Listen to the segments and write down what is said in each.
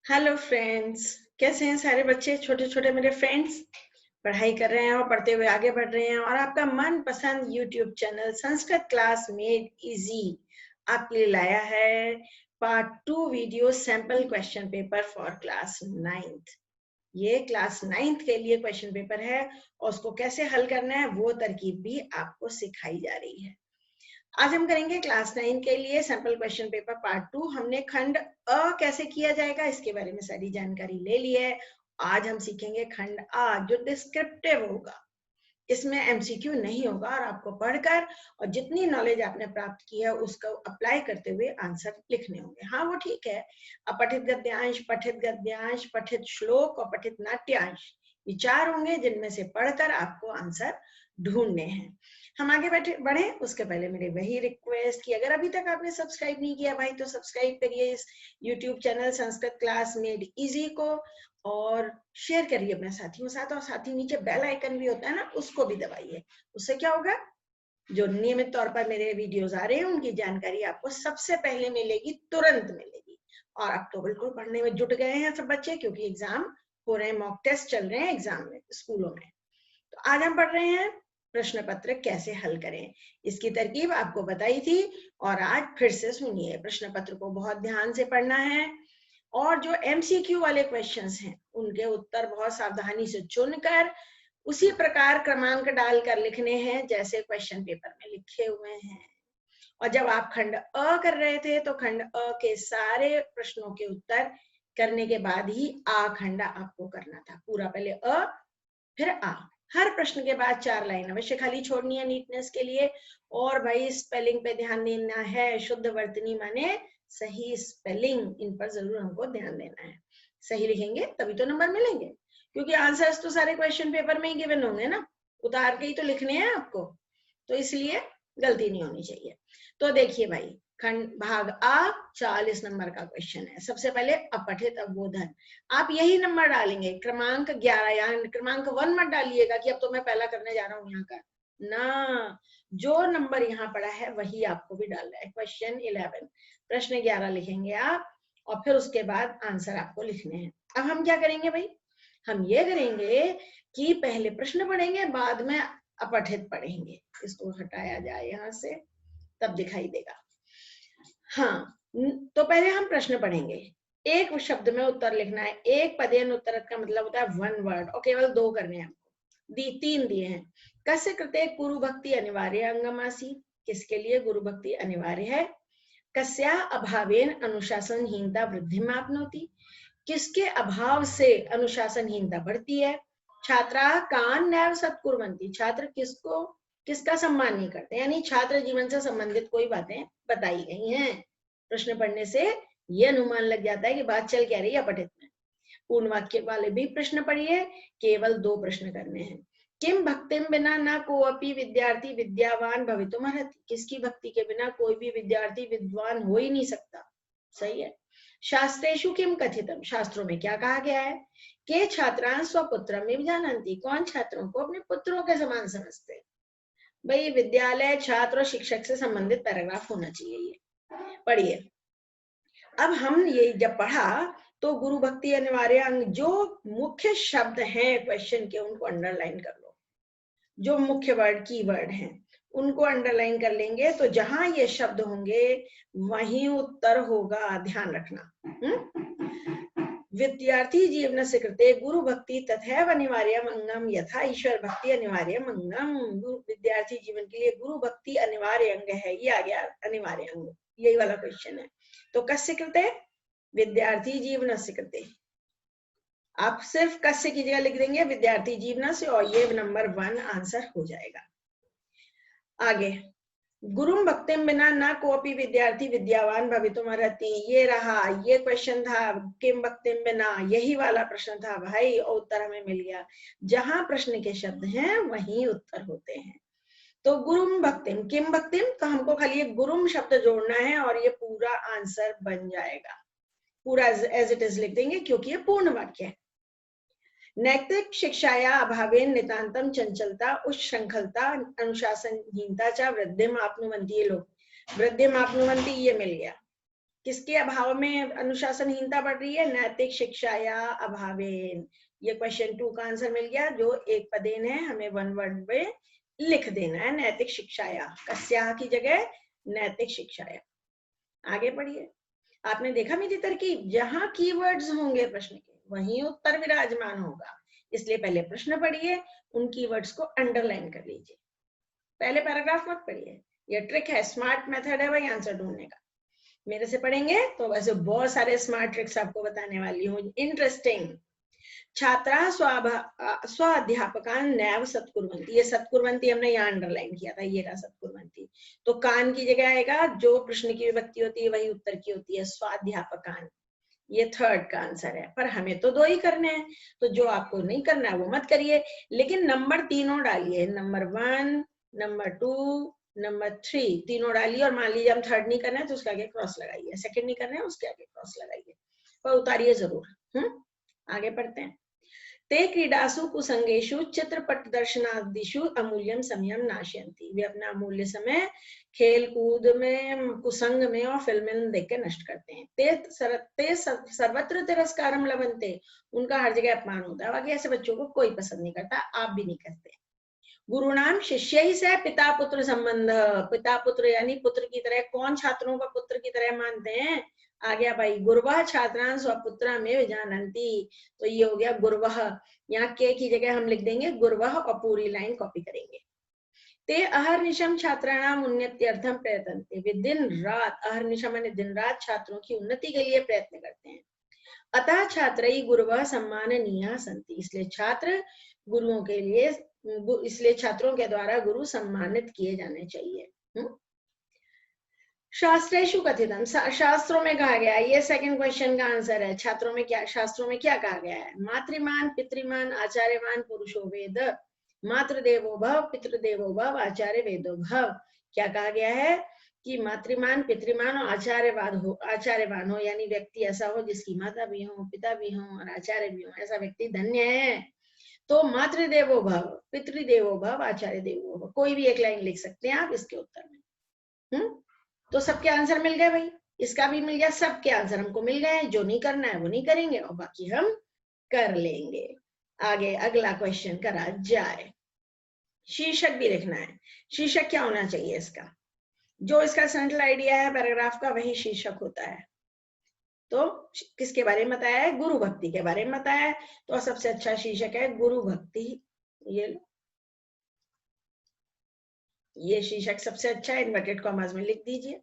Hello friends. कैसे हैं सारे बच्चे? छोटे छोटे मेरे फ्रेंड्स पढ़ाई कर रहे हैं और पढ़ते हुए आगे बढ़ रहे हैं, और आपका मनपसंद YouTube channel Sanskrit class made easy आपके लिए लाया है part 2 video sample question paper for class 9th। ये क्लास 9th के लिए क्वेश्चन पेपर है और उसको कैसे हल करना है वो तरकीब भी आपको सिखाई जा रही है। आज हम करेंगे क्लास 9 के लिए सैंपल क्वेश्चन पेपर पार्ट 2। हमने खंड अ कैसे किया जाएगा इसके बारे में सारी जानकारी ले ली है। आज हम सीखेंगे खंड आ जो डिस्क्रिप्टिव होगा। इसमें एमसीक्यू नहीं होगा और आपको पढ़कर और जितनी नॉलेज आपने प्राप्त की है उसको अप्लाई करते हुए आंसर लिखने होंगे। हाँ वो ठीक है, अपठित गद्यांश, पठित गद्यांश, पठित श्लोक और पठित नाट्यांश ये 4 होंगे जिनमें से पढ़कर आपको आंसर ढूंढने हैं। हम आगे बढ़े उसके पहले मेरी वही रिक्वेस्ट कि अगर अभी तक आपने सब्सक्राइब नहीं किया भाई तो सब्सक्राइब करिए इस YouTube channel Sanskrit class made easy को, और शेयर करिए अपने साथियों के साथ, और साथ ही नीचे बेल आइकन भी होता है ना उसको भी दबाइए। उससे क्या होगा, जो नियमित तौर पर मेरे वीडियोस आ रहे हैं उनकी जानकारी आपको सबसे पहले मिलेगी, तुरंत मिलेगी। और आप तो बिल्कुल पढ़ने में जुट गए हैं सब बच्चे, क्योंकि एग्जाम हो रहे हैं, मॉक टेस्ट चल रहे हैं एग्जाम में स्कूलों में। तो आज हम पढ़ रहे हैं प्रश्न पत्र कैसे हल करें। इसकी तरकीब आपको बताई थी और आज फिर से सुनिए। प्रश्न पत्र को बहुत ध्यान से पढ़ना है और जो एमसीक्यू वाले क्वेश्चंस हैं उनके उत्तर बहुत सावधानी से चुनकर उसी प्रकार क्रमांक डालकर लिखने हैं जैसे क्वेश्चन पेपर में लिखे हुए हैं। और जब आप खंड अ कर रहे थे तो खंड अ के सारे प्रश्नों के उत्तर करने के बाद ही आ खंड आपको करना था। पूरा पहले अ फिर आ। हर प्रश्न के बाद 4 लाइन अवश्य खाली छोड़नी है नीटनेस के लिए। और भाई स्पेलिंग पे ध्यान देना है, शुद्ध वर्तनी माने सही स्पेलिंग, इन पर जरूर हमको ध्यान देना है। सही लिखेंगे तभी तो नंबर मिलेंगे, क्योंकि आंसर्स तो सारे क्वेश्चन पेपर में ही गिवन होंगे ना, उतार के ही तो लिखने हैं आपको, तो इसलिए गलती नहीं होनी चाहिए। तो देखिए भाई, खंड भाग आ 40 नंबर का क्वेश्चन है। सबसे पहले अपठित अवबोधन, आप यही नंबर डालेंगे क्रमांक 11, या क्रमांक 1 मत डालिएगा कि अब तो मैं पहला करने जा रहा हूं यहाँ का ना, जो नंबर यहाँ पड़ा है वही आपको भी डालना है। क्वेश्चन 11 प्रश्न 11 लिखेंगे आप और फिर उसके बाद आंसर आपको लिखने हैं। अब हम क्या करेंगे भाई, हम ये करेंगे कि पहले प्रश्न पढ़ेंगे बाद में अपठित पढ़ेंगे। इसको हटाया जाए यहाँ से, तब दिखाई देगा। हाँ, तो पहले हम प्रश्न पढ़ेंगे। एक शब्द में उत्तर लिखना है, एक पदेन उत्तरत का मतलब होता है 1 वर्ड, और केवल 2 करने हैं हमको। 3 दिए हैं। कस्य कृते गुरु भक्ति अनिवार्य अंगमासी, किसके लिए गुरु भक्ति अनिवार्य है। कस्या अभावेन अनुशासनहीनता वृद्धिमाप्नोति, किसके अभाव से अनुशासनहीनता बढ़ती है। छात्रा कान नैव सत्कुर्वन्ति, छात्र किसका सम्मान नहीं करते, यानी छात्र जीवन से संबंधित कोई बातें बताई गई हैं। प्रश्न पढ़ने से ये अनुमान लग जाता है कि बात चल क्या रही है अपठित में। पूर्ण वाक्य वाले भी प्रश्न पढ़िए, केवल 2 प्रश्न करने हैं। किम भक्तिम बिना न कोअपि विद्यार्थी विद्यावान भवितुमर्हति, किसकी भक्ति के बिना कोई भी विद्यार्थी विद्वान हो ही नहीं सकता। सही है। शास्त्रेषु किम कथितम, शास्त्रों में क्या कहा गया है। के छात्रां स्वपुत्रम इव जानन्ति, कौन छात्रों को अपने पुत्रों के समान समझते हैं। भाई विद्यालय, छात्र और शिक्षक से संबंधित पैराग्राफ होना चाहिए। ये पढ़िए। अब हम ये जब पढ़ा तो गुरु भक्ति अनिवार्य अंग, जो मुख्य शब्द हैं क्वेश्चन के उनको अंडरलाइन कर लो। जो मुख्य वर्ड की वर्ड हैं उनको अंडरलाइन कर लेंगे, तो जहां ये शब्द होंगे वहीं उत्तर होगा, ध्यान रखना। विद्यार्थी जीवन से कृते गुरु भक्ति तथैव अनिवार्यम अंगम यथा ईश्वर भक्ति अनिवार्यम अंगम, विद्यार्थी जीवन के लिए गुरु भक्ति अनिवार्य अंग है। ये आ गया अनिवार्य अंग, यही वाला क्वेश्चन है। तो कस्य कृते, विद्यार्थी जीवन से कृते, आप सिर्फ कस्य की जगह लिख देंगे विद्यार्थी जीवन से, और ये नंबर 1 आंसर हो जाएगा। आगे, गुरुम भक्तिम बिना न कोपी विद्यार्थी विद्यावान भवितुमर्हति, ये रहा, ये क्वेश्चन था। किम भक्तिम बिना, यही वाला प्रश्न था भाई, और उत्तर हमें मिल गया। जहां प्रश्न के शब्द हैं वहीं उत्तर होते हैं। तो गुरुम भक्तिम, किम भक्तिम, तो हमको खाली एक गुरुम शब्द जोड़ना है और ये पूरा आंसर बन जाएगा। पूरा एज इट इज लिख देंगे क्योंकि ये पूर्ण वाक्य है। नैतिक शिक्षाया अभावेन नितांतम चंचलता उच्छृंखलता अनुशासनहीनता च वृद्धिम आपनुवन्ति, ये लोग वृद्धिम आपनुवन्ति ये मिल गया। किसके अभाव में अनुशासनहीनता बढ़ रही है? नैतिक शिक्षा या अभावेन। ये क्वेश्चन 2 का आंसर मिल गया, जो एक पदेन है, हमें 1 वर्ड में लिख देना है। नैतिक शिक्षाया, कस्या की जगह नैतिक शिक्षाया। आगे पढ़िए। आपने देखा मेरी तरकीब, जहां कीवर्ड्स होंगे प्रश्न के वहीं उत्तर विराजमान होगा, इसलिए पहले प्रश्न पढ़िए, उन कीवर्ड्स को अंडरलाइन कर लीजिए, पहले पैराग्राफ मत पढ़िए। ये ट्रिक है, स्मार्ट मेथड है भाई आंसर ढूंढने का। मेरे से पढ़ेंगे तो वैसे बहुत सारे स्मार्ट ट्रिक्स आपको बताने वाली हूँ, इंटरेस्टिंग। छात्रा स्वाध्यापकान नैव सत्कुर्वन्ति, ये सत्कुर्वन्ति हमने यहाँ अंडरलाइन किया था, ये रहा सत्कुर्वन्ति। तो कान की जगह आएगा, जो प्रश्न की विभक्ति होती है वही उत्तर की होती है, स्वाध्यापकान। ये थर्ड का आंसर है, पर हमें तो 2 ही करने हैं, तो जो आपको नहीं करना है वो मत करिए, लेकिन नंबर तीनों डालिए, नंबर 1, नंबर 2, नंबर 3 तीनों डालिए। और मान लीजिए हम थर्ड नहीं करना है तो उसके आगे क्रॉस लगाइए, सेकंड नहीं करना है उसके आगे क्रॉस लगाइए, पर उतारिए जरूर। आगे पढ़ते हैं। ते क्रीडासु कुसंगेषु चित्रपट दर्शनादिषु अमूल्यम समयम नाशयन्ति, वे अपना अमूल्य समय खेल कूद में, कुसंग में और फिल्में देख के नष्ट करते हैं। ते सर्वत्र तिरस्कारम लभन्ते, उनका हर जगह अपमान होता है। बाकी ऐसे बच्चों को कोई पसंद नहीं करता, आप भी नहीं करते। गुरुनाम शिष्य ही से पिता पुत्र संबंध, पिता पुत्र यानी पुत्र की तरह, कौन छात्रों का पुत्र की तरह मानते हैं? आ गया भाई, गुरुवः छात्रान स्वपुत्र में जानन्ति, तो ये हो गया गुरुवः। यहाँ के की जगह हम लिख देंगे गुरुवः और पूरी लाइन कॉपी करेंगे। ते अहर्निशम छात्राणाम उन्नत्यर्थम प्रयतन्ते, वे दिन रात, अहर्निशम माने दिन रात, छात्रों की उन्नति के लिए प्रयत्न करते हैं। अतः छात्रई गुरुवः सम्माननीय सन्ति, इसलिए छात्र गुरुओं के लिए, इसलिए छात्रों के द्वारा गुरु सम्मानित किए जाने चाहिए। शास्त्रेषु कथितम, शास्त्रों में कहा गया है, ये सेकंड क्वेश्चन का आंसर है। छात्रों में क्या, शास्त्रों में क्या कहा गया है? मातृमान पितृमान आचार्यवान पुरुषो वेद, मातृदेवो भव पितृदेवो भव आचार्य वेदो भव। क्या कहा गया है कि मातृमान पितृमान और आचार्यवान हो, यानी व्यक्ति ऐसा हो जिसकी माता भी हो, पिता भी हो और आचार्य भी हो, ऐसा व्यक्ति धन्य है। तो मातृदेवो भव पितृदेवो भव आचार्य देवो भव, कोई भी एक लाइन लिख सकते हैं आप इसके उत्तर में। तो सबके आंसर मिल गए भाई, इसका भी मिल गया, सबके आंसर हमको मिल गए। जो नहीं करना है वो नहीं करेंगे और बाकी हम कर लेंगे। आगे अगला क्वेश्चन करा जाए। शीर्षक भी लिखना है। शीर्षक क्या होना चाहिए इसका? जो इसका सेंट्रल आइडिया है पैराग्राफ का वही शीर्षक होता है। तो किसके बारे में बताया है? गुरु भक्ति के बारे में बताया है, तो सबसे अच्छा शीर्षक है गुरु भक्ति। ये शीर्षक सबसे अच्छा है, इन्वर्टेड कॉमास में लिख दीजिए।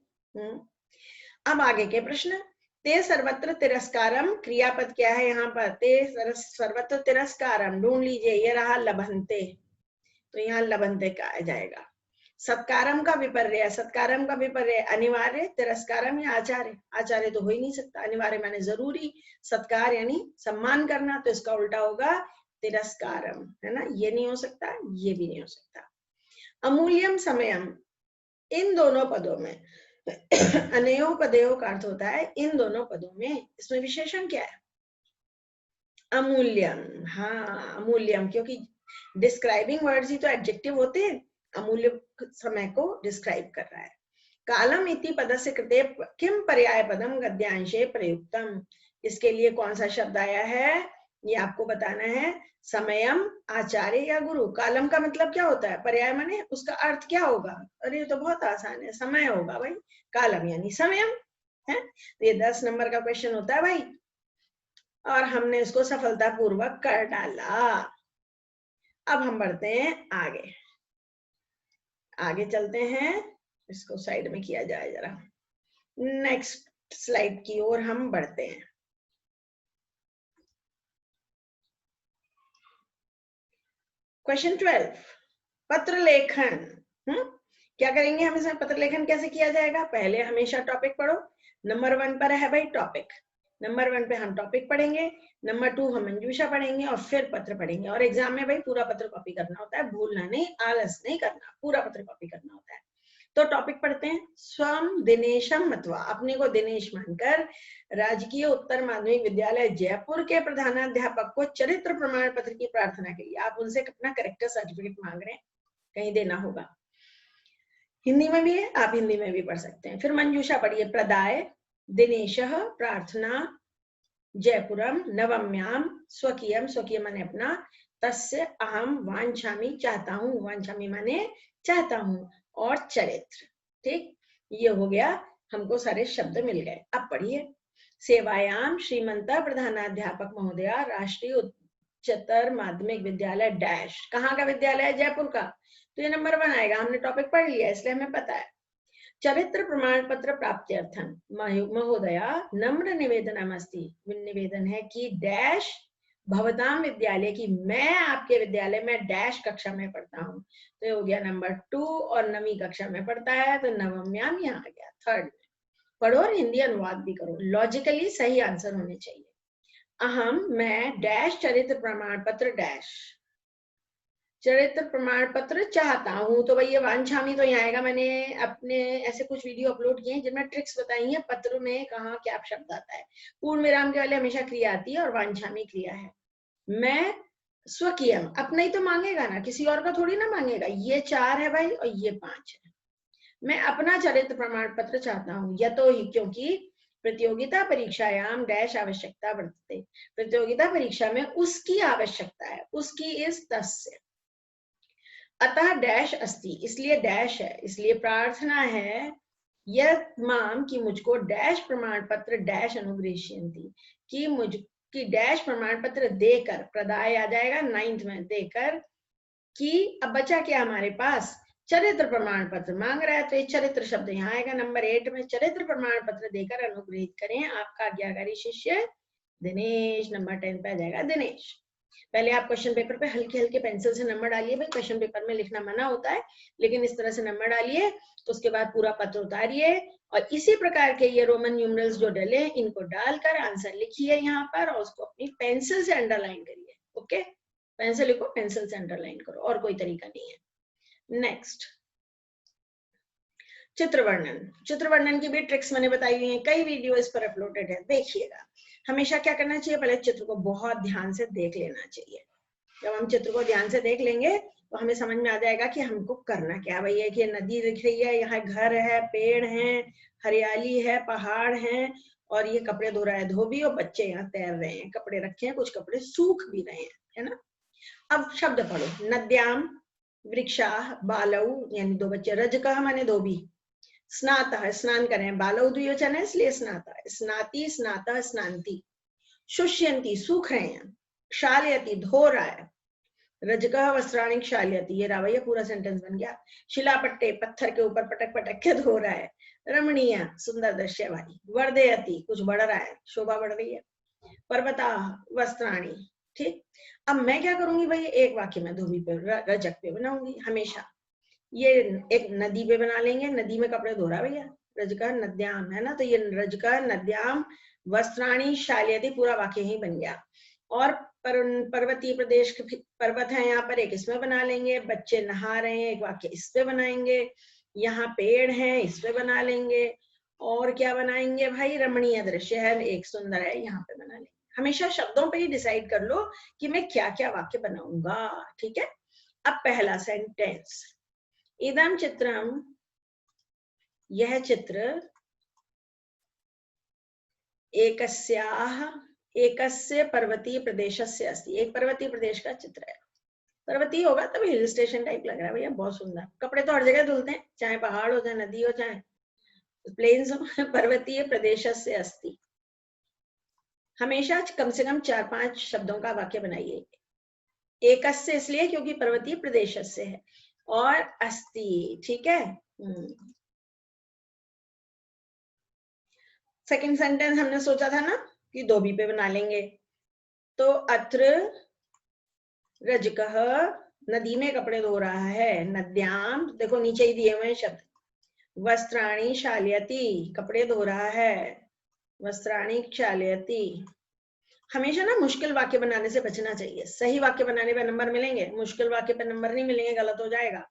अब आगे के प्रश्न। ते सर्वत्र तिरस्कारम, क्रियापद क्या है यहाँ पर? ते सर्वत्र तिरस्कारम, ढूंढ लीजिए, ये रहा लभन्ते, तो यहाँ लभन्ते का आ जाएगा। सत्कारम का विपर्य, सत्कारम का विपर्य अनिवार्य, तिरस्कारम या आचार्य, आचार्य तो हो ही नहीं सकता, अनिवार्य माने जरूरी, सत्कार यानी सम्मान करना, तो इसका उल्टा होगा तिरस्कारम, है ना, ये नहीं हो सकता, ये भी नहीं हो सकता। अमूल्यम समयम, इन दोनों पदों में अनयो पदयों का अर्थ होता है इन दोनों पदों में, इसमें विशेषण क्या है? अमूल्यम, हाँ अमूल्यम, क्योंकि डिस्क्राइबिंग वर्ड्स ही तो एडजेक्टिव होते हैं, अमूल्य समय को डिस्क्राइब कर रहा है। कालम इति पदस्य कृते किम पर्याय पदम गद्यांशे प्रयुक्तम, इसके लिए कौन सा शब्द आया है ये आपको बताना है। समयम, आचार्य या गुरु। कालम का मतलब क्या होता है? पर्याय माने उसका अर्थ क्या होगा? अरे ये तो बहुत आसान है, समय होगा भाई, कालम यानी समयम है। तो ये 10 नंबर का क्वेश्चन होता है भाई, और हमने इसको सफलतापूर्वक कर डाला। अब हम बढ़ते हैं आगे, आगे चलते हैं, इसको साइड में किया जाए जरा, नेक्स्ट स्लाइड की ओर हम बढ़ते हैं। क्वेश्चन 12, पत्र लेखन। क्या करेंगे हम इसमें? पत्र लेखन कैसे किया जाएगा? पहले हमेशा टॉपिक पढ़ो। नंबर 1 पर है भाई टॉपिक, नंबर 1 पे हम टॉपिक पढ़ेंगे, नंबर 2 हम मंजूषा पढ़ेंगे और फिर पत्र पढ़ेंगे। और एग्जाम में भाई पूरा पत्र कॉपी करना होता है, भूलना नहीं, आलस नहीं करना, पूरा पत्र कॉपी करना होता है। तो टॉपिक पढ़ते हैं। स्वम दिनेशम मत्वा, अपने को दिनेश मानकर राजकीय उत्तर माध्यमिक विद्यालय जयपुर के प्रधानाध्यापक को चरित्र प्रमाण पत्र की प्रार्थना के लिए, आप उनसे अपना करेक्टर सर्टिफिकेट मांग रहे हैं, कहीं देना होगा। हिंदी में भी है, आप हिंदी में भी पढ़ सकते हैं। फिर मंजूषा पढ़िए, प्रदाय दिनेशः प्रार्थना, जयपुरम नवम्याम स्वकीयम, स्वकीय माने अपना, तस्य अहम वांछामि चाहता हूँ, वांछामि माने चाहता हूँ, और चरित्र। ठीक, ये हो गया, हमको सारे शब्द मिल गए। अब पढ़िए। सेवायाम श्रीमंत प्रधानाध्यापक महोदया राष्ट्रीय उच्चतर माध्यमिक विद्यालय डैश। कहाँ का विद्यालय है? जयपुर का। तो ये नंबर 1 आएगा, हमने टॉपिक पढ़ लिया इसलिए हमें पता है। चरित्र प्रमाण पत्र प्राप्त्यर्थम महोदया नम्र निवेदनमस्ति, निवेदन है कि डैश भवताम विद्यालय की, मैं आपके विद्यालय में डैश कक्षा में पढ़ता हूँ। तो ये हो गया नंबर 2, और नवी कक्षा में पढ़ता है तो नवम्याम यहाँ आ गया। थर्ड, पढ़ो और हिंदी अनुवाद भी करो, लॉजिकली सही आंसर होने चाहिए। अहम, मैं डैश चरित्र प्रमाण पत्र डैश, चरित्र प्रमाण पत्र चाहता हूँ। तो भैया वांछामी तो यहाँ आएगा। मैंने अपने ऐसे कुछ वीडियो अपलोड किए हैं जिनमें ट्रिक्स बताई हैं पत्र में कहाँ क्या शब्द आता है। पूर्ण विराम के वाले हमेशा क्रिया आती है और वांछामी क्रिया है। मैं स्वकीयम, अपना ही तो मांगेगा ना, किसी और का थोड़ी ना मांगेगा। ये 4 है भाई और ये 5 है। मैं अपना चरित्र प्रमाण पत्र चाहता हूँ, या तो ही क्योंकि प्रतियोगिता परीक्षायाम डैश आवश्यकता वर्तते, प्रतियोगिता परीक्षा में उसकी आवश्यकता है, उसकी इस तस्य, अतः डैश अस्ति, इसलिए डैश है, इसलिए प्रार्थना है यह माम कि मुझको डैश प्रमाण पत्र डैश अनुग्रहीष्यन्ति, कि मुझकी डैश प्रमाण पत्र देकर, प्रदाय आ जाएगा 9th में, देकर कि अब बचा क्या हमारे पास, चरित्र प्रमाण पत्र मांग रहा है तो ये चरित्र शब्द यहाँ आएगा नंबर 8 में। चरित्र प्रमाण पत्र देकर अनुग्रहित करें आपका आज्ञाकारी शिष्य दिनेश। नंबर 10 पे आ जाएगा दिनेश। पहले आप क्वेश्चन पेपर पे हल्के हल्के पेंसिल से नंबर डालिए भाई, क्वेश्चन पेपर में लिखना मना होता है, लेकिन इस तरह से नंबर डालिए, तो उसके बाद पूरा पत्र उतारिए और इसी प्रकार के ये रोमन न्यूमरल्स जो डले इनको डालकर आंसर लिखिए यहाँ पर, और उसको अपनी पेंसिल से अंडरलाइन करिए। ओके, पेंसिल लिखो, पेंसिल से अंडरलाइन करो, और कोई तरीका नहीं है। नेक्स्ट, चित्र वर्णन। चित्र वर्णन की भी ट्रिक्स मैंने बताई हुई है, कई वीडियो इस पर अपलोडेड है, देखिएगा। हमेशा क्या करना चाहिए, पहले चित्र को बहुत ध्यान से देख लेना चाहिए। जब हम चित्र को ध्यान से देख लेंगे तो हमें समझ में आ जाएगा कि हमको करना क्या। भाई है कि नदी दिख रही है, यहाँ घर है, पेड़ है, हरियाली है, पहाड़ है, और ये कपड़े धो रहा है धोबी, और बच्चे यहाँ तैर रहे हैं, कपड़े रखे हैं, कुछ कपड़े सूख भी रहे हैं, है ना। अब शब्द पढ़ो। नद्याम वृक्षा बालऊ, यानी 2 बच्चे, रजकः माने धोबी, स्नातः स्नान करें, बालऊ द्विवचन है इसलिए स्नाता, स्नाति स्नातः स्नांति, शुष्यंती सूख रहे हैं, क्षालयति धो रहा है, रजकः वस्त्राणि क्षालयति, ये रावैया पूरा सेंटेंस बन गया। शिलापट्टे पत्थर के ऊपर पटक पटक के धो रहा है, रमणीय सुंदर दृश्य वाली, वर्धयति कुछ बढ़ रहा है, शोभा बढ़ रही है, पर्वता वस्त्राणि। ठीक, अब मैं क्या करूंगी भाई, एक वाक्य में धोबी पे रजक पे बनाऊंगी हमेशा। ये एक नदी पे बना लेंगे, नदी में कपड़े धो रहा भैया, रजका नद्याम है ना, तो ये रजका नद्याम वस्त्राणि शाल्यति, पूरा वाक्य ही बन गया। और पर्वतीय प्रदेश, पर्वत है यहाँ पर, एक इसमें बना लेंगे, बच्चे नहा रहे हैं, एक वाक्य इस पे बनाएंगे, यहाँ पेड़ है इस पे बना लेंगे, और क्या बनाएंगे भाई, रमणीय दृश्य है, एक सुंदर है, यहाँ पे बना लेंगे। हमेशा शब्दों पे ही डिसाइड कर लो कि मैं क्या क्या वाक्य बनाऊंगा। ठीक है, अब पहला सेंटेंस, इदं चित्रम, यह चित्र, एकस्य पर्वतीय प्रदेशस्य अस्ति, एक पर्वतीय प्रदेश का चित्र है। पर्वतीय होगा तब हिल स्टेशन टाइप लग रहा है भैया, बहुत सुंदर। कपड़े तो हर जगह धुलते हैं, चाहे पहाड़ हो, चाहे नदी हो, चाहे प्लेन्स हो। पर्वतीय प्रदेशस्य अस्ति, हमेशा कम से कम 4-5 शब्दों का वाक्य बनाइए। एकस्य इसलिए क्योंकि पर्वतीय प्रदेशस्य है, और अस्ति, ठीक है। सेकंड सेंटेंस हमने सोचा था ना कि धोबी पे बना लेंगे, तो अत्र रजकः, नदी में कपड़े धो रहा है, नद्याम, देखो नीचे ही दिए हुए हैं शब्द, वस्त्राणि क्षालयति, कपड़े धो रहा है, वस्त्राणि क्षालयति। हमेशा ना मुश्किल वाक्य बनाने से बचना चाहिए, सही वाक्य बनाने पे नंबर मिलेंगे, मुश्किल वाक्य पे नंबर नहीं मिलेंगे, गलत हो जाएगा।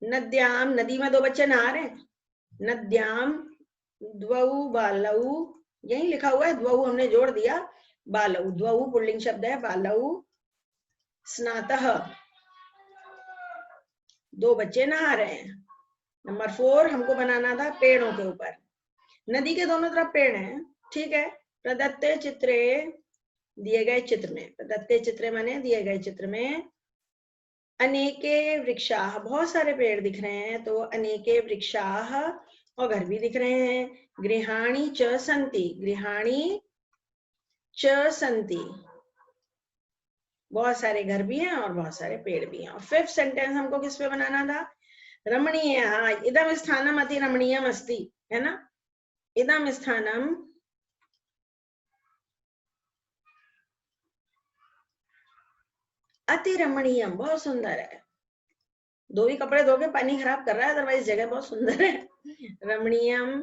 नद्याम, नदी में 2 बच्चे नहा रहे हैं, नद्याम द्वौ बालऊ, यही लिखा हुआ है, द्वौ हमने जोड़ दिया, बालऊ, द्वौ पुल्लिंग शब्द है, बालऊ स्नातः, 2 बच्चे नहा रहे हैं। नंबर 4 हमको बनाना था पेड़ों के ऊपर, नदी के दोनों तरफ पेड़ हैं, ठीक है। प्रदत्ते चित्रे, दिए गए चित्र में, प्रदत्ते चित्रे माने दिए गए चित्र में, अनेके वृक्षाः, बहुत सारे पेड़ दिख रहे हैं, तो अनेके वृक्षाः, और घर भी दिख रहे हैं। गृहाणि च सन्ति, गृहाणि च सन्ति, बहुत सारे घर भी हैं और बहुत सारे पेड़ भी हैं। और फिफ्थ सेंटेंस हमको किस पे बनाना था? रमणीय, हाँ, इदम स्थानम अति रमणीयम अस्ति, है ना। इदम स्थानम अति रमणीयम, बहुत सुंदर है। दो ही कपड़े धो के पानी खराब कर रहा है, अदरवाइज जगह बहुत सुंदर है। रमणीयम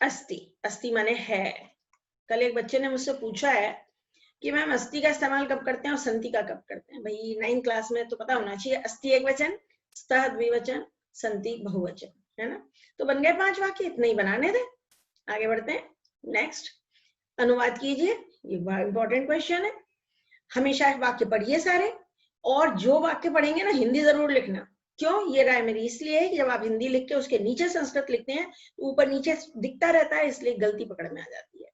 अस्ति, अस्ति माने है। कल एक बच्चे ने मुझसे पूछा है कि मैम अस्ति का इस्तेमाल कब करते हैं और संति का कब करते हैं। भाई 9th क्लास में तो पता होना चाहिए, अस्ति एक वचन, स्तः द्विवचन, संति बहुवचन, है ना। तो बन गए 5 वाक्य, इतने ही बनाने थे। आगे बढ़ते हैं, नेक्स्ट। अनुवाद कीजिए, ये इंपॉर्टेंट क्वेश्चन है। हमेशा वाक्य पढ़िए सारे, और जो वाक्य पढ़ेंगे ना हिंदी जरूर लिखना। क्यों? ये राय मेरी इसलिए है कि जब आप हिंदी लिख के उसके नीचे संस्कृत लिखते हैं तो ऊपर नीचे दिखता रहता है, इसलिए गलती पकड़ में आ जाती है।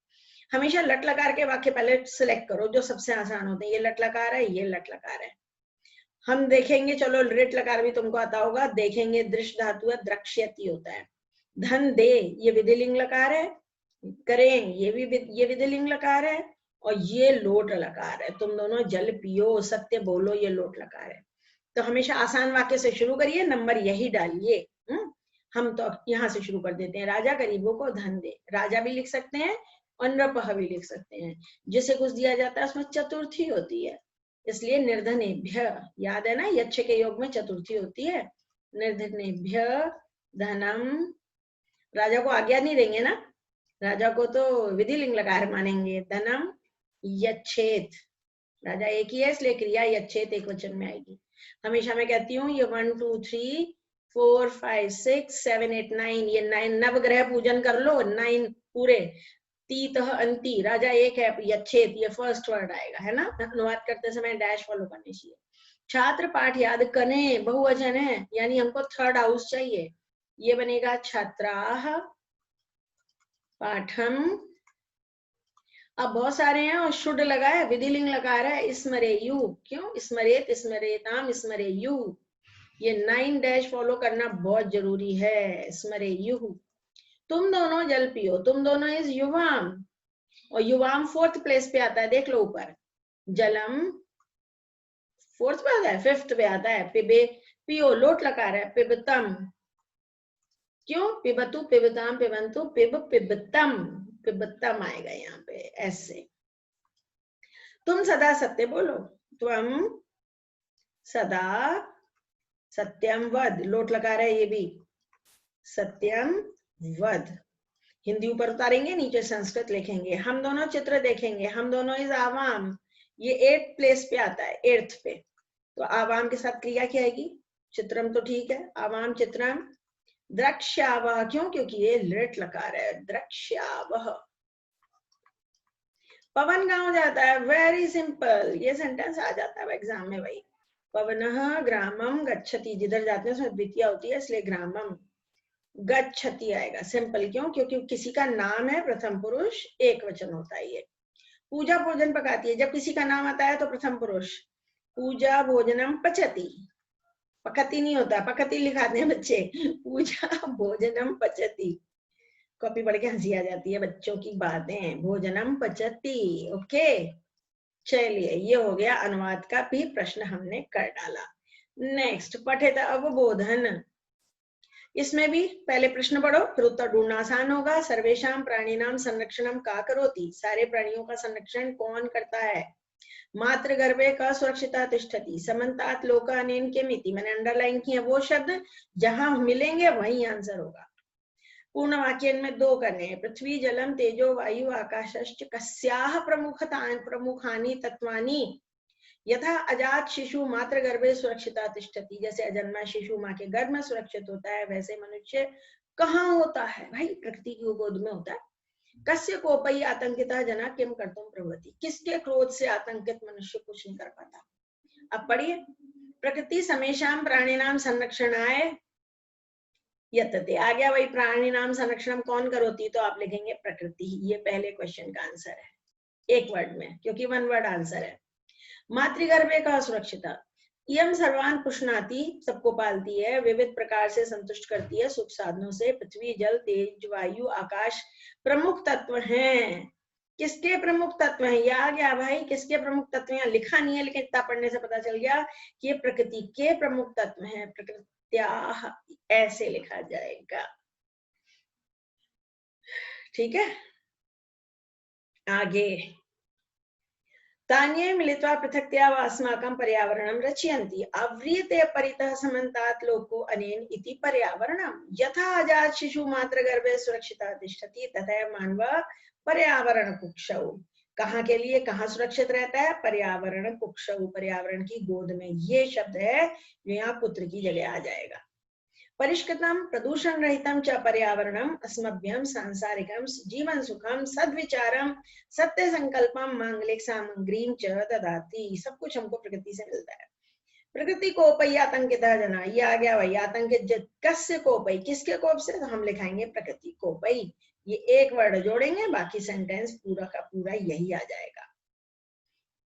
हमेशा लट लकार के वाक्य पहले सिलेक्ट करो जो सबसे आसान होते हैं। ये लट लकार है, ये लट लकार है। हम देखेंगे, चलो रिट लकार भी तुमको आता होगा, देखेंगे दृश्य धातु है, द्रक्ष्यति होता है। धन दे, ये विधिलिंग लकार है। करें, ये भी ये विधिलिंग लकार है। और ये लोट लकार है। तुम दोनों जल पियो, सत्य बोलो, ये लोट लकार है। तो हमेशा आसान वाक्य से शुरू करिए, नंबर यही डालिए। हम तो यहाँ से शुरू कर देते हैं। राजा गरीबों को धन दे, राजा भी लिख सकते हैं और नृपः भी लिख सकते हैं। जिसे कुछ दिया जाता है उसमें चतुर्थी होती है, इसलिए निर्धनेभ्य, याद है ना, यच्छ के योग में चतुर्थी होती है। निर्धनेभ्य धनम, राजा को आज्ञा नहीं देंगे ना, राजा को तो विधिलिंग लकार मानेंगे। धनम यच्छेत, राजा एक ही है इसलिए क्रिया यच्छेत एक वचन में आएगी। हमेशा मैं कहती हूँ ये 1 2 3 4 5 6 7 8 9, ये 9 नवग्रह पूजन कर लो, 9 पूरे। तीतः अंति, राजा एक है, यच्छेत ये फर्स्ट वर्ड आएगा, है ना। अनुवाद करते समय डैश फॉलो करनी चाहिए। छात्र पाठ याद करें, बहुवचन है, यानी हमको थर्ड हाउस चाहिए। ये बनेगा छात्राः पाठम। अब बहुत सारे हैं और शुड लगा है, विधिलिंग लगा रहा है, स्मरेयु। क्यों? स्मरेत, स्मरेताम, स्मरेयु। ये 9 डैश फॉलो करना बहुत जरूरी है। स्मरेयु। तुम दोनों जल पियो, तुम दोनों इज युवाम, और युवाम 4th प्लेस पे आता है, देख लो ऊपर। जलम 4th पे आता है, 5th पे आता है। पिबे, पियो, लोट लगा रहा है, पिबतम। क्यों? पिबतु, पिबताम, पिबंतु, पिब, पिबतम, पिबतम आएगा यहाँ पे ऐसे। तुम सदा सत्य बोलो, त्वम सदा सत्यम वद, लोट लगा रहा है ये भी, सत्यम वद। हिंदी ऊपर उतारेंगे, नीचे संस्कृत लिखेंगे। हम दोनों चित्र देखेंगे, हम दोनों इज आवाम, ये 8th प्लेस पे आता है, 8th पे। तो आवाम के साथ क्रिया क्या आएगी? चित्रम तो ठीक है, आवाम चित्रम। द्रक्ष्यावह, क्यों? क्योंकि ये लिट लकार है, द्रक्ष्यावह। पवन गांव जाता है, वेरी सिंपल, ये सेंटेंस आ जाता है एग्जाम में भाई। पवनः ग्रामम गच्छति, जिधर जाते हैं उसमें द्वितीय होती है, इसलिए ग्रामम गच्छति आएगा। सिंपल, क्यों? क्योंकि किसी का नाम है, प्रथम पुरुष एक वचन होता है ये। पूजा भोजन पकाती है, जब किसी का नाम आता है तो प्रथम पुरुष। पूजा भोजनम पचति, पकती नहीं होता, पकती लिखाते हैं बच्चे। पूजा भोजनम पचति, कॉपी पढ़ के हंसी आ जाती है बच्चों की बातें। भोजनम पचति, ओके। चलिए, ये हो गया अनुवाद का भी प्रश्न हमने कर डाला। नेक्स्ट, पठित अवबोधन। इसमें भी पहले प्रश्न पढ़ो, फिर उत्तर ढूंढना आसान होगा। सर्वेशाम प्राणिनाम संरक्षणम का करोति, सारे प्राणियों का संरक्षण कौन करता है? मातृ गर्भे का सुरक्षिता तिष्ठति, समन्तात लोकानेन किमिति, मैंने अंडरलाइन किया वो शब्द, जहां मिलेंगे वही आंसर होगा। पूर्ण वाक्य में 2 करने हैं। पृथ्वी जलम तेजो वायु आकाशश्च कस्याः प्रमुखानि तत्वानि, यथा अजात शिशु मातृ गर्भे सुरक्षिता तिष्ठति, जैसे अजन्मा शिशु माँ के गर्भ में सुरक्षित होता है, वैसे मनुष्य कहाँ होता है? भाई प्रकृति की गोद में होता है। कस्य कोपई आतंकिता जना किम कर्तुम प्रवृत्ति, किसके क्रोध से आतंकित मनुष्य कुछ नहीं कर पाता। अब पढ़िए, प्रकृति समेशाम प्राणिनाम संरक्षणाय यतते आ गया वही प्राणी नाम संरक्षण कौन करोती, तो आप लिखेंगे प्रकृति ही। ये पहले क्वेश्चन का आंसर है, एक वर्ड में, क्योंकि वन वर्ड आंसर है। मातृगर्भे का सुरक्षिता, यम सर्वान पुष्णाति, सबको पालती है, विविध प्रकार से संतुष्ट करती है, सुख साधनों से। पृथ्वी, जल, तेज, वायु, आकाश प्रमुख तत्व हैं। किसके प्रमुख तत्व हैं? ये आ गया भाई, किसके प्रमुख तत्व हैं? लिखा नहीं है, लेकिन इतना पढ़ने से पता चल गया कि ये प्रकृति के प्रमुख तत्व हैं। प्रकृत्याः ऐसे लिखा जाएगा, ठीक है। आगे, तान्ये मिलित्वा पृथक्तया वा अस्माकं पर्यावरणं रचयन्ति, अव्रियते परितः समन्तात् लोको अनेन इति पर्यावरणं। यथा अजात शिशु मातृगर्भे सुरक्षितः तिष्ठति, तथैव मानवः पर्यावरण कुक्षौ। कहाँ के लिए कहाँ सुरक्षित रहता है? पर्यावरण कुक्षौ, पर्यावरण की गोद में। ये शब्द है जो यहाँ पुत्र की जगह आ जाएगा। परिष्कृतं प्रदूषण रहितं च पर्यावरणम् अस्मभ्यं सांसारिकं जीवन सुखम सद्विचारम सत्य संकल्पम मांगलिक सामग्रीं च ददाति। सब कुछ हमको प्रकृति से मिलता है। प्रकृति कोपई आतंकितः जना, ये आ गया वही आतंकित। कस्य कोपई, किसके कोप से? तो हम लिखाएंगे प्रकृति कोपई। ये एक वर्ड जोड़ेंगे, बाकी सेंटेंस पूरा का पूरा यही आ जाएगा।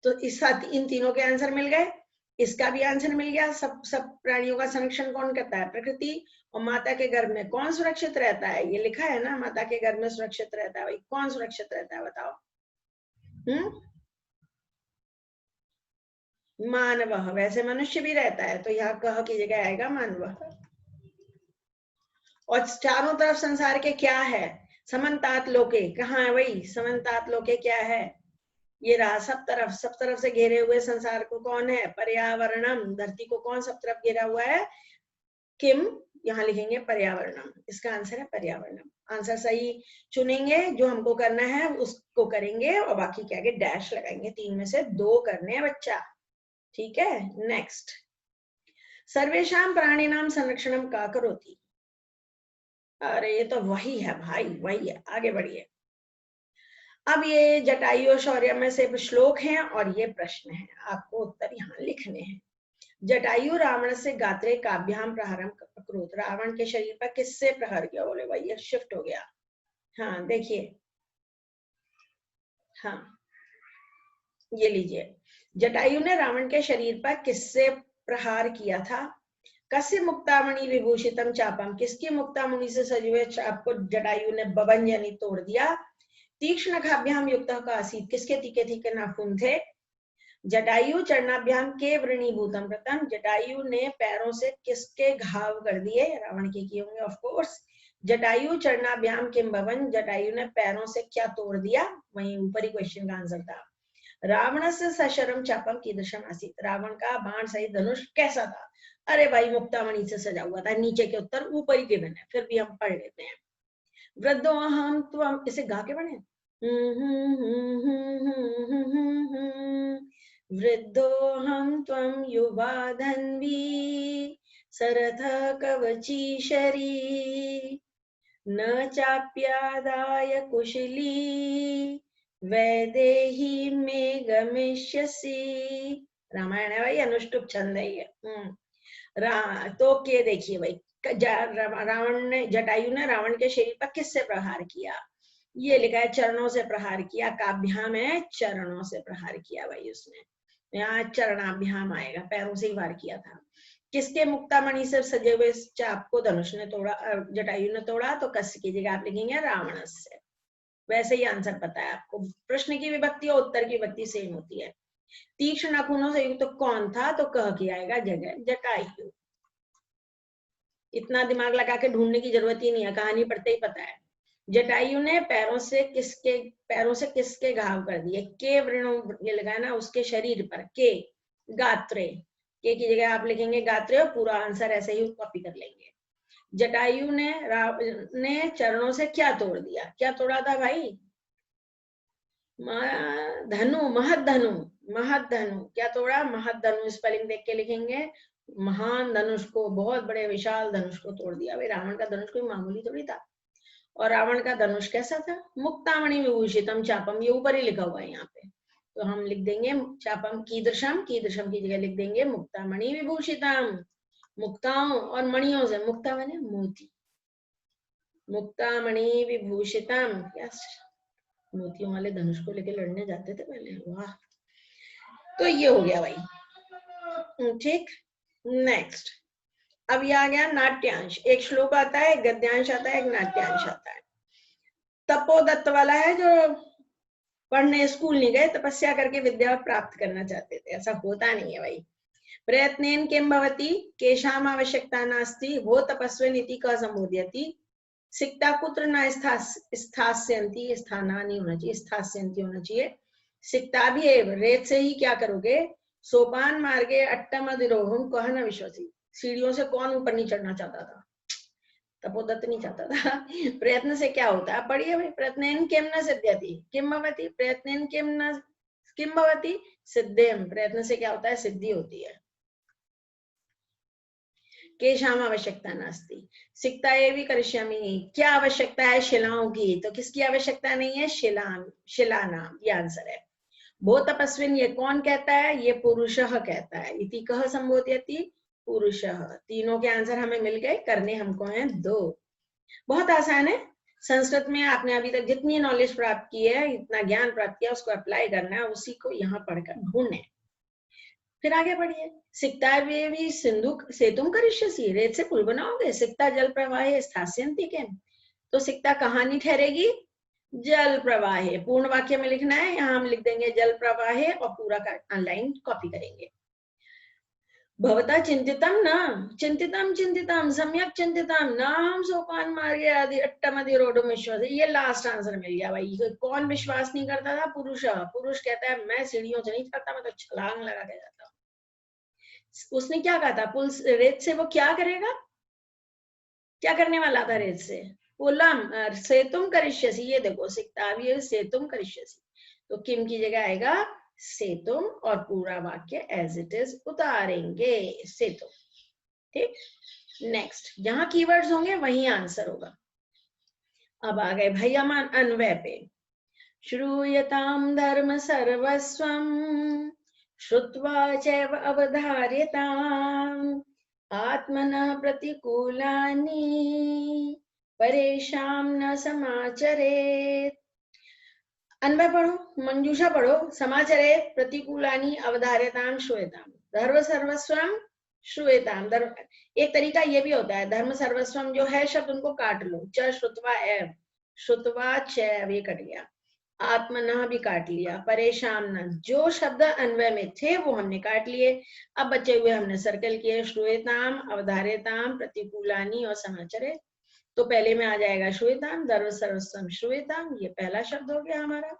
तो इस साथ इन तीनों के आंसर मिल गए, इसका भी आंसर मिल गया। सब प्राणियों का संरक्षण कौन करता है? प्रकृति। और माता के गर्भ में कौन सुरक्षित रहता है? ये लिखा है ना, माता के गर्भ में सुरक्षित रहता है। भाई कौन सुरक्षित रहता है बताओ? मानव। वैसे मनुष्य भी रहता है, तो यहाँ कह की जगह आएगा मानव। और चारों तरफ संसार के क्या है? समन्तात लोके, कहाँ है? वही समन्तात लोके क्या है? ये रहा, सब तरफ से घेरे हुए संसार को कौन है? पर्यावरणम। धरती को कौन सब तरफ घेरा हुआ है? किम, यहाँ लिखेंगे पर्यावरणम। इसका आंसर है पर्यावरणम। आंसर सही चुनेंगे, जो हमको करना है उसको करेंगे, और बाकी क्या के डैश लगाएंगे। 3 में से 2 करने हैं बच्चा, ठीक है। नेक्स्ट, सर्वेषां प्राणिनां संरक्षणम का करोति। अरे ये तो वही है भाई, वही है। आगे बढ़िए। अब ये जटायु और शौर्य में से श्लोक हैं और ये प्रश्न है, आपको उत्तर यहाँ लिखने हैं। जटायु रावण से गात्रे काभ्याम प्रहारम अकरोत्, रावण के शरीर पर किससे प्रहार किया? बोले भाई ये शिफ्ट हो गया। हाँ देखिए, हाँ ये लीजिए, जटायु ने रावण के शरीर पर किससे प्रहार किया था? कस्य मुक्तामणि विभूषितम चापम, किसकी मुक्तामणि से सजे हुए चाप को जटायु ने बबन यानी तोड़ दिया? तीक्ष्ण खाभ्याम युक्त का आसीत, किसके तीखे तीखे नाखून थे? जटायु चरणाभ्याम के वृणीभूतम कृतम, जटायु ने पैरों से किसके घाव कर दिए? रावण के किए होंगे ऑफ कोर्स। जटायु चरणाभ्याम किम भवन, जटायु ने पैरों से क्या तोड़ दिया? वहीं ऊपर ही क्वेश्चन का आंसर था। रावण से सशरम चापम कीदृशम आसीत, रावण का बाण सहित धनुष कैसा था? अरे भाई मुक्तामणि से सजा हुआ था। नीचे के उत्तर ऊपर ही गिवन है, फिर भी हम पढ़ लेते हैं। वृद्धो हम त्वम, इसे गा के पढ़े। वृद्धोऽहं त्वं युवा धन्वी सरथ कवची शरी, न चाप्यादाय कुशली वैदेही में गमिष्यसि। रामायण है भाई, अनुष्टुप छंद है ये। तो के देखिए भाई, रावण ने, जटायु ने रावण के शरीर पर किससे प्रहार किया? ये लिखा है चरणों से प्रहार किया। काभ्याम है, चरणों से प्रहार किया भाई उसने। यहाँ चरणाभ्याम आएगा, पैरों से ही वार किया था। किसके मुक्तामणि से सजे हुए चाप को धनुष ने तोड़ा, जटायु ने तोड़ा? तो कस्य की जगह आप लिखेंगे रावण से। वैसे ही आंसर पता है आपको। प्रश्न की विभक्ति और उत्तर की विभक्ति सेम होती है। तीक्ष्ण नाखूनों से युक्त तो कौन था? तो कह के आएगा जगह जटायु। इतना दिमाग लगा के ढूंढने की जरूरत ही नहीं है, कहानी पढ़ते ही पता है। जटायु ने पैरों से किसके घाव कर दिए? के वृणु, ये लगाया ना उसके शरीर पर। के गात्रे, के की जगह आप लिखेंगे गात्रे, और पूरा आंसर ऐसे ही कॉपी कर लेंगे। जटायु ने चरणों से क्या तोड़ दिया? क्या तोड़ा था भाई? धनु, महत धनु। महत धनु क्या तोड़ा? महत धनु। स्पेलिंग देख के लिखेंगे। महान धनुष को, बहुत बड़े विशाल धनुष को तोड़ दिया। भाई रावण का धनुष कोई मामूली थोड़ी था। और रावण का धनुष कैसा था? मुक्तामणि विभूषितम चापम, ये ऊपर ही लिखा हुआ है यहाँ पे, तो हम लिख देंगे चापम कीदृशम, कीदृशम की जगह लिख देंगे मुक्तामणि विभूषितम। मुक्ताओं और मणियों से, मुक्ता माने मोती, मुक्तामणि विभूषितम, यस, मोतियों वाले धनुष को लेके लड़ने जाते थे पहले, वाह। तो ये हो गया भाई, ठीक। नेक्स्ट, अब ये आ गया नाट्यांश। एक श्लोक आता है, एक गद्यांश आता है, एक नाट्यांश आता है। तपोदत्त वाला है, जो पढ़ने स्कूल नहीं गए, तपस्या करके विद्या प्राप्त करना चाहते थे, ऐसा होता नहीं है भाई। प्रयत्नेन किं भवति केषाम् आवश्यकता नास्ति वो तपस्विनीति का संबोधयति सिक्ता कुत्र न स्थास्यन्ति, स्थानानि होना चाहिए, स्थास्यन्ति होना चाहिए। सिक्ता भी है, रेत से ही क्या करोगे। सोपान मार्गे अट्टम अधिरोहम कह न विश्वसी, सीढ़ियों से कौन ऊपर नहीं चढ़ना चाहता था, तपोदत्त नहीं चाहता था। प्रयत्न से क्या होता है, पढ़िए भाई। प्रयत्नेन किम न सिद्ध्यति किम भवति, प्रयत्नेन किम भवति सिद्धिम, प्रयत्न से क्या होता है, सिद्धि होती है। केशाम आवश्यकता नास्ति सिक्ता एवं करिष्यामि, क्या आवश्यकता है, शिलाओं की। तो किसकी आवश्यकता नहीं है, शिला नाम, ये आंसर है। भो तपस्विन, ये कौन कहता है, ये पुरुषः कहता है। इति कह संबोधयति पुरुषः। तीनों के आंसर हमें मिल गए, करने हमको हैं 2। बहुत आसान है। संस्कृत में आपने अभी तक जितनी नॉलेज प्राप्त की है, इतना ज्ञान प्राप्त किया, उसको अप्लाई करना है, उसी को यहाँ पढ़कर ढूंढना है। फिर आगे बढ़िए। सिक्ता भी सिंधु सेतुम करिष्यसि, रेत से पुल बनाओगे। सिक्ता जल प्रवाहे स्थास्यन्ति किम, तो सिक्ता कहाँ नहीं ठहरेगी, जल प्रवाहे। पूर्ण वाक्य में लिखना है, यहाँ हम लिख देंगे जल प्रवाहे और पूरा का लाइन कॉपी करेंगे। भवता चिंतितम न चिंतितम चिंतितम सम्यक चिंतितम नाम सोपान मार्गे आदि अट्टम अधिरोढ़ विश्वास, ये लास्ट आंसर मिल गया भाई। कौन विश्वास नहीं करता था, पुरुष। पुरुष कहता है मैं सीढ़ियों से नहीं चढ़ता, मैं तो छलांग लगा के जाता हूँ। उसने क्या कहा था, पुल रेत से वो क्या करेगा, क्या करने वाला था रेत से, पुलम सेतुम करिष्यसि। ये देखो सिक्ता भी है, सेतुम करिष्यसि, तो किम की जगह आएगा सेतुम और पूरा वाक्य एज इट इज उतारेंगे, सेतुम। ठीक। नेक्स्ट, यहाँ कीवर्ड्स होंगे वही आंसर होगा। अब आ गए भाई हम अन्वय पे। श्रूयताम धर्म सर्वस्वम श्रुत्वा चैव अवधार्यताम् आत्मनः प्रतिकूलानि परेषां न समाचरेत्। अन्वय पढ़ो, मंजूषा पढ़ो। समाचरेत् प्रतिकूलानि अवधार्यतां श्रूयताम्, धर्म सर्वस्वम श्रूयताम। एक तरीका ये भी होता है, धर्म सर्वस्वम जो है शब्द उनको काट लो, च श्रुत्वा एव, श्रुत्वा चैव ये कट गया, आत्मनः भी काट लिया, परेशान न, जो शब्द अन्वय में थे वो हमने काट लिए। अब बचे हुए हमने सर्कल किए, श्रूयताम, अवधार्यताम, प्रतिकूलानी और समाचरे। तो पहले में आ जाएगा श्रूयताम, धर्म सर्वस्वम श्रूयताम, ये पहला शब्द हो गया हमारा।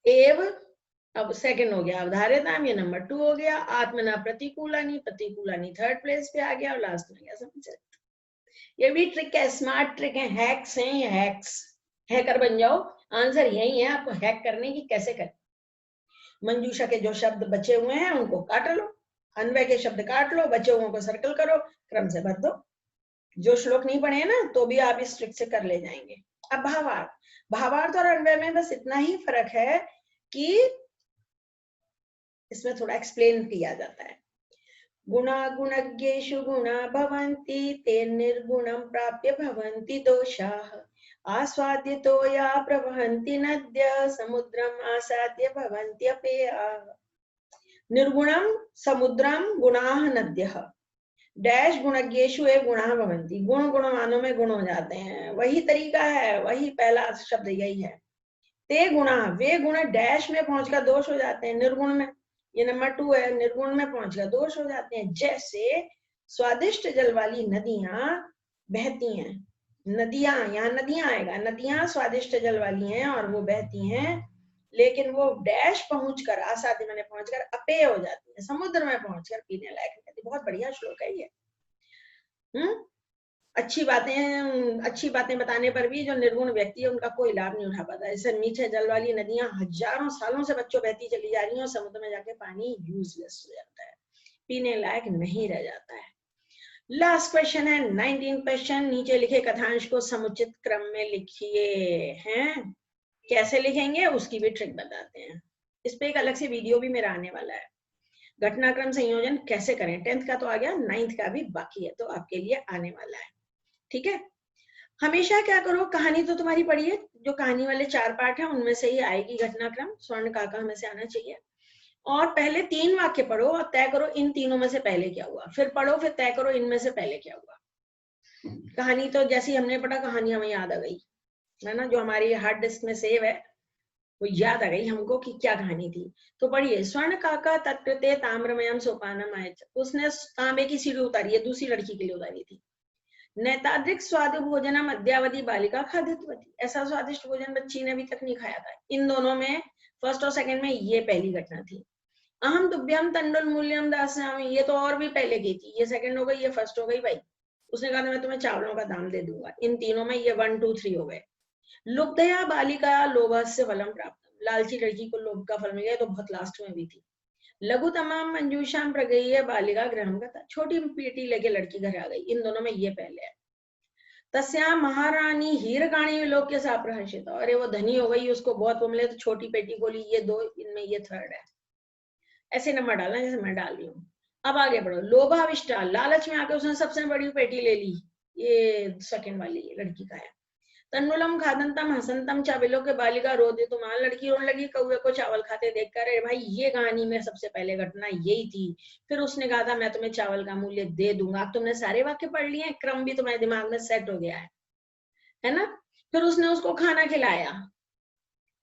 एव, अब सेकंड हो गया अवधार्यताम, ये नंबर 2 हो गया। आत्मना प्रतिकूलानी, प्रतिकूलानी थर्ड प्लेस पे आ गया, और लास्ट में गया समाचरे। ये भी ट्रिक है, स्मार्ट ट्रिक है, हैक्स हैं ये, हैक्स। हैकर बन जाओ, आंसर यही है आपको हैक करने की, कैसे करें। मंजूषा के जो शब्द बचे हुए हैं उनको काट लो, अन्वय के शब्द काट लो, बचे हुए को सर्कल करो, क्रम से भर दो। जो श्लोक नहीं पढ़े हैं ना, तो भी आप इस ट्रिक से कर ले जाएंगे। अब भावार्थ, भावार्थ और अन्वय में बस इतना ही फर्क है कि इसमें थोड़ा एक्सप्लेन किया जाता है। गुणा गुणज्ञेषु गुणा भवन्ति ते निर्गुणं प्राप्य भवन्ति दोषाः आस्वाद्यतो या प्रवहन्ति नद्यः समुद्रम् आसाद्य भवन्त्यपेयाः। निर्गुणं समुद्रं गुणाः नद्यः डैश गुणज्ञेषु ए गुणाः भवन्ति, गुण गुणवानों में गुण हो जाते हैं, वही तरीका है, वही पहला शब्द यही है। ते गुणा, वे गुण डैश में पहुंचकर दोष हो जाते हैं, निर्गुण में, ये नंबर 2 है, निर्गुण में पहुंचकर दोष हो जाते हैं। जैसे स्वादिष्ट जल वाली नदियां बहती हैं, नदियां, यहाँ नदियां आएगा, नदियां स्वादिष्ट जल वाली हैं और वो बहती हैं, लेकिन वो डैश पहुंचकर, आसाद्य में पहुंचकर अपेय हो जाती है, समुद्र में पहुंचकर पीने लायक नहीं रहती। बहुत बढ़िया श्लोक है ये। अच्छी बातें बताने पर भी जो निर्गुण व्यक्ति है उनका कोई लाभ नहीं उठा पाता। जैसे मीठे जल वाली नदियां हजारों सालों से बच्चों बहती चली जा रही हैं, समुद्र में जाके पानी यूजलेस हो जाता है, पीने लायक नहीं रह जाता है। लास्ट क्वेश्चन है 19 क्वेश्चन। नीचे लिखे कथांश को समुचित क्रम में लिखिए हैं। कैसे लिखेंगे उसकी भी ट्रिक बताते हैं। इस पे एक अलग से वीडियो भी मेरा आने वाला है। घटनाक्रम संयोजन कैसे करें, 10th का तो आ गया, 9th का भी बाकी है, तो आपके लिए आने वाला है। ठीक है, हमेशा क्या करो, कहानी तो तुम्हारी पढ़ी है, जो कहानी वाले 4 पार्ट हैं उनमें से ही आएगी घटनाक्रम, स्वर्ण काका में से आना चाहिए। और पहले 3 वाक्य पढ़ो और तय करो इन तीनों में से पहले क्या हुआ, फिर पढ़ो, फिर तय करो इनमें से पहले क्या हुआ। कहानी तो जैसी हमने पढ़ा, कहानी हमें याद आ गई है ना, जो हमारी हार्ड डिस्क में सेव है वो याद आ गई हमको कि क्या कहानी थी। तो पढ़िए, स्वर्ण काका तत्कृते ताम्रमयम सोपानम आय, उसने तांबे की सीढ़ी उतारी है, दूसरी लड़की के लिए उतारी थी। नैताद्रिक स्वाद भोजनम अद्यावधि बालिका खादितवती, ऐसा स्वादिष्ट भोजन बच्ची ने अभी तक नहीं खाया था। इन दोनों में, फर्स्ट और सेकंड में, ये पहली घटना थी। अहम तुभ्यम तंडुल मूल्यम दास्यामि, ये तो और भी पहले की थी, ये सेकंड हो गई, ये फर्स्ट हो गई भाई। उसने कहा था मैं तुम्हें चावलों का दाम दे दूंगा। इन तीनों में ये 1 2 3 हो गए। लुब्धया बालिका लोभस्य फलम प्राप्त, लालची लड़की को लोभ का फल मिल गया, तो बहुत लास्ट में भी थी। लघुतमाम मंजूषाम प्रगेय बालिका ग्रहम का, छोटी पेटी लेके लड़की घर आ गई। इन दोनों में ये पहले है। तस्याम महारानी हीरकाणी विलोक्य साप्रहर्षित, अरे वो धनी हो गई, उसको बहुत वो मिले तो छोटी पेटी खोली, ये 2, इनमें ये थर्ड है। ऐसे नंबर डालना जैसे मैं डाल रही हूँ। अब आगे बढ़ो, लोभाविष्टा, लालच में आके उसने सबसे बड़ी पेटी ले ली, ये सेकंड वाली लड़की का है। तन्नुलम खादंतम हसंतम चावलों के बालिका रोदे, तो मान लड़की रोने लगी कौवे को चावल खाते देखकर। अरे भाई, ये कहानी में सबसे पहले घटना यही थी। फिर उसने कहा था मैं तुम्हें चावल का मूल्य दे दूंगा। अब तुमने सारे वाक्य पढ़ लिए, क्रम भी तुम्हारे दिमाग में सेट हो गया है ना। फिर उसने उसको खाना खिलाया।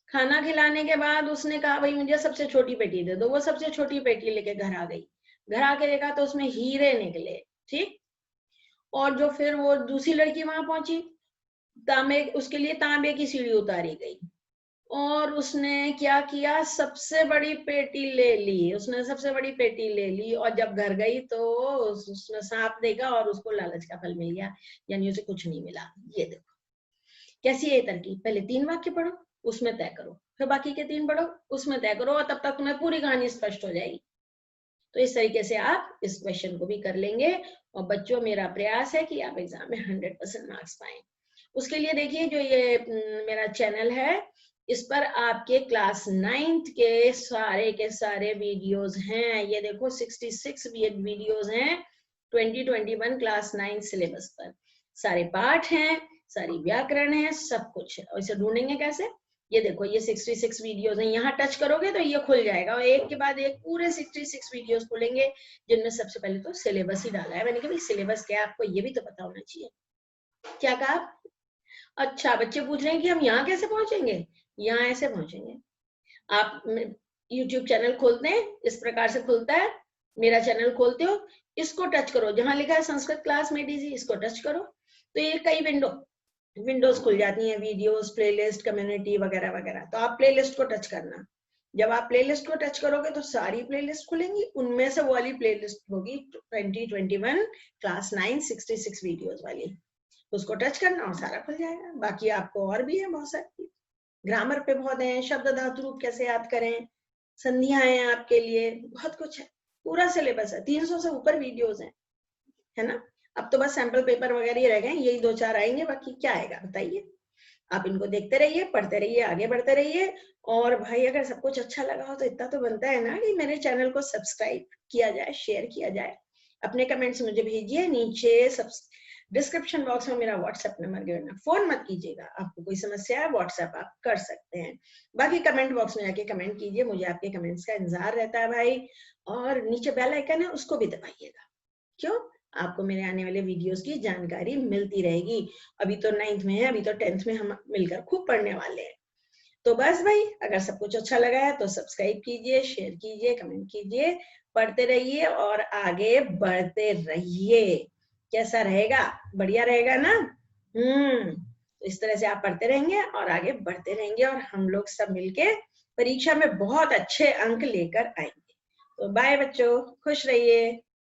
खाना खिलाने के बाद उसने कहा भाई मुझे सबसे छोटी पेटी दे दो। वो सबसे छोटी पेटी लेके घर आ गई। घर आके देखा तो उसमें हीरे निकले, ठीक। और जो फिर वो दूसरी लड़की वहां पहुंची, तांबे, उसके लिए तांबे की सीढ़ी उतारी गई। और उसने क्या किया, सबसे बड़ी पेटी ले ली। उसने सबसे बड़ी पेटी ले ली और जब घर गई तो उसने सांप देखा और उसको लालच का फल मिल गया, यानी उसे कुछ नहीं मिला। ये देखो कैसी है तरकीब। पहले 3 वाक्य पढ़ो, उसमें तय करो, फिर बाकी के 3 पढ़ो, उसमें तय करो, और तब तक तुम्हें पूरी कहानी स्पष्ट हो जाएगी। तो इस तरीके से आप इस क्वेश्चन को भी कर लेंगे। और बच्चों, मेरा प्रयास है कि आप एग्जाम में 100% मार्क्स पाएं। उसके लिए देखिए, जो ये मेरा चैनल है, इस पर आपके क्लास 9th के सारे वीडियोस हैं। ये देखो 66 वीडियोस हैं 2021 क्लास 9 सिलेबस पर। सारे पाठ हैं, सारी व्याकरण है, सब कुछ है। और इसे ढूंढेंगे कैसे, ये देखो, ये 66 वीडियोस हैं। यहाँ टच करोगे तो ये खुल जाएगा और एक के बाद एक पूरे 66 वीडियोस खुलेंगे, जिनमें सबसे पहले तो सिलेबस ही डाला है मैंने कि भाई सिलेबस क्या है, आपको ये भी तो पता होना चाहिए। क्या कहा? अच्छा, बच्चे पूछ रहे हैं कि हम यहाँ कैसे पहुंचेंगे। यहाँ ऐसे पहुंचेंगे। आप YouTube चैनल खोलते हैं, इस प्रकार से खुलता है। मेरा चैनल खोलते हो, इसको टच करो, जहां लिखा है संस्कृत क्लास मेड इजी, इसको टच करो तो ये कई विंडोज खुल जाती हैं, वीडियोस, प्लेलिस्ट, कम्युनिटी वगैरह वगैरह। तो आप प्लेलिस्ट को टच करना। जब आप प्लेलिस्ट को टच करोगे तो सारी प्लेलिस्ट खुलेंगी, उनमें से वो वाली प्लेलिस्ट होगी 2021 क्लास 9 66 वीडियोस वाली। उसको टच करना और सारा खुल जाएगा। बाकी आपको और भी है बहुत सारी, ग्रामर पे बहुत है, शब्द धातु रूप कैसे याद करें, संधियां हैं आपके लिए, बहुत कुछ है। पूरा सिलेबस है, 300 से ऊपर वीडियोस हैं, है ना। अब तो बस सैंपल पेपर वगैरह ही रह गए, यही 2-4 आएंगे, बाकी क्या आएगा बताइए। आप इनको देखते रहिए, पढ़ते रहिए, आगे बढ़ते रहिए। और भाई अगर सब कुछ अच्छा लगा हो तो इतना तो बनता है ना कि मेरे चैनल को सब्सक्राइब किया जाए, शेयर किया जाए। अपने कमेंट्स मुझे भेजिए नीचे, डिस्क्रिप्शन बॉक्स में मेरा व्हाट्सएप नंबर गिरना। फोन मत कीजिएगा, आपको कोई समस्या है व्हाट्सएप आप कर सकते हैं। बाकी कमेंट बॉक्स में जाके कमेंट कीजिए, मुझे आपके कमेंट्स का इंतजार रहता है भाई। और नीचे बेल आइकन है, उसको भी दबाइएगा। क्यों? आपको मेरे आने वाले वीडियोस की जानकारी मिलती रहेगी। अभी तो 9th में है, अभी तो 10th में हम मिलकर खूब पढ़ने वाले हैं। तो बस भाई, अगर सब कुछ अच्छा लगा है तो सब्सक्राइब कीजिए, शेयर कीजिए, कमेंट कीजिए, पढ़ते रहिए और आगे बढ़ते रहिए। कैसा रहेगा? बढ़िया रहेगा ना? तो इस तरह से आप पढ़ते रहेंगे और आगे बढ़ते रहेंगे और हम लोग सब मिलके परीक्षा में बहुत अच्छे अंक लेकर आएंगे। तो बाय बच्चों, खुश रहिए।